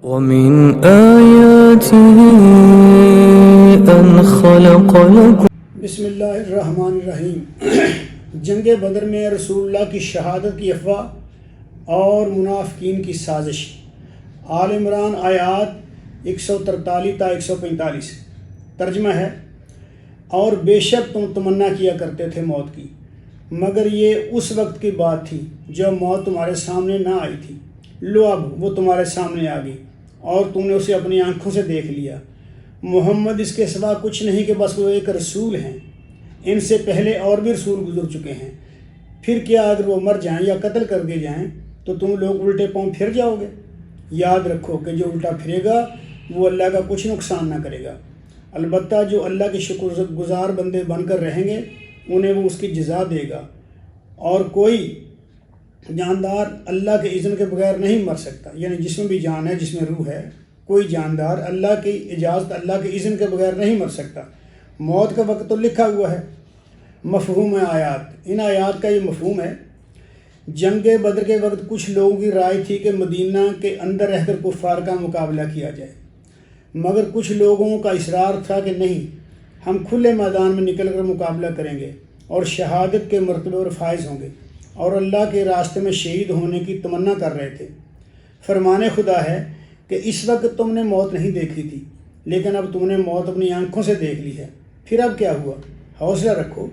ومن آياته أن خلق لكم بسم اللہ الرحمن الرحیم۔ جنگ بدر میں رسول اللہ کی شہادت کی افواہ اور منافقین کی سازش۔ آل عمران آیات 143 تا 145۔ ترجمہ ہے: اور بے شک تم تمنا کیا کرتے تھے موت کی، مگر یہ اس وقت کی بات تھی جب موت تمہارے سامنے نہ آئی تھی۔ لو اب وہ تمہارے سامنے آ گئی اور تم نے اسے اپنی آنکھوں سے دیکھ لیا۔ محمد اس کے سوا کچھ نہیں کہ بس وہ ایک رسول ہیں، ان سے پہلے اور بھی رسول گزر چکے ہیں۔ پھر کیا اگر وہ مر جائیں یا قتل کر دیے جائیں تو تم لوگ الٹے پاؤں پھر جاؤ گے؟ یاد رکھو کہ جو الٹا پھرے گا وہ اللہ کا کچھ نقصان نہ کرے گا، البتہ جو اللہ کے شکر گزار بندے بن کر رہیں گے انہیں وہ اس کی جزا دے گا۔ اور کوئی جاندار اللہ کے اذن کے بغیر نہیں مر سکتا، یعنی جس میں بھی جان ہے، جس میں روح ہے، کوئی جاندار اللہ کی اجازت، اللہ کے اذن کے بغیر نہیں مر سکتا۔ موت کا وقت تو لکھا ہوا ہے۔ مفہوم آیات، ان آیات کا یہ مفہوم ہے: جنگ بدر کے وقت کچھ لوگوں کی رائے تھی کہ مدینہ کے اندر رہ کر کفار کا مقابلہ کیا جائے، مگر کچھ لوگوں کا اصرار تھا کہ نہیں، ہم کھلے میدان میں نکل کر مقابلہ کریں گے اور شہادت کے مرتبے پر فائز ہوں گے، اور اللہ کے راستے میں شہید ہونے کی تمنا کر رہے تھے۔ فرمان خدا ہے کہ اس وقت تم نے موت نہیں دیکھی تھی، لیکن اب تم نے موت اپنی آنکھوں سے دیکھ لی ہے۔ پھر اب کیا ہوا؟ حوصلہ رکھو۔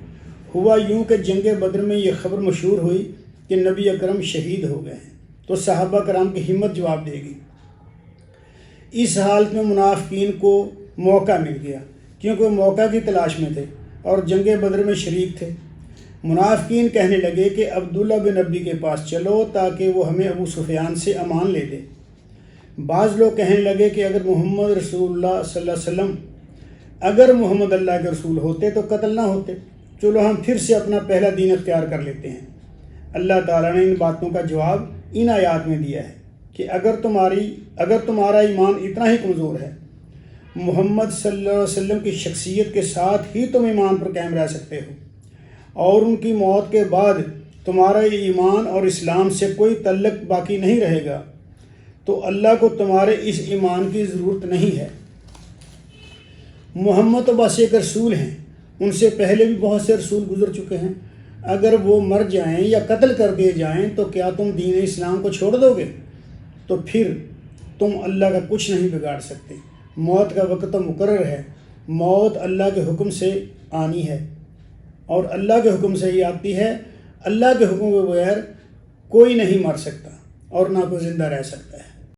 ہوا یوں کہ جنگ بدر میں یہ خبر مشہور ہوئی کہ نبی اکرم شہید ہو گئے ہیں، تو صحابہ کرام کی ہمت جواب دے گی۔ اس حالت میں منافقین کو موقع مل گیا، کیونکہ وہ موقع کی تلاش میں تھے اور جنگ بدر میں شریک تھے۔ منافقین کہنے لگے کہ عبداللہ بن ابی کے پاس چلو تاکہ وہ ہمیں ابو سفیان سے امان لے دے۔ بعض لوگ کہنے لگے کہ اگر محمد رسول اللہ صلی اللہ علیہ وسلم اگر محمد اللہ کے رسول ہوتے تو قتل نہ ہوتے، چلو ہم پھر سے اپنا پہلا دین اختیار کر لیتے ہیں۔ اللہ تعالیٰ نے ان باتوں کا جواب ان آیات میں دیا ہے کہ اگر تمہارا ایمان اتنا ہی کمزور ہے، محمد صلی اللہ علیہ وسلم کی شخصیت کے ساتھ ہی تم ایمان پر قائم رہ سکتے ہو، اور ان کی موت کے بعد تمہارا ایمان اور اسلام سے کوئی تعلق باقی نہیں رہے گا، تو اللہ کو تمہارے اس ایمان کی ضرورت نہیں ہے۔ محمد تو بس ایک رسول ہیں، ان سے پہلے بھی بہت سے رسول گزر چکے ہیں۔ اگر وہ مر جائیں یا قتل کر دیے جائیں تو کیا تم دین اسلام کو چھوڑ دو گے؟ تو پھر تم اللہ کا کچھ نہیں بگاڑ سکتے۔ موت کا وقت تو مقرر ہے، موت اللہ کے حکم سے آنی ہے، اور اللہ کے حکم سے ہی آتی ہے۔ اللہ کے حکم کے بغیر کوئی نہیں مر سکتا اور نہ کوئی زندہ رہ سکتا ہے۔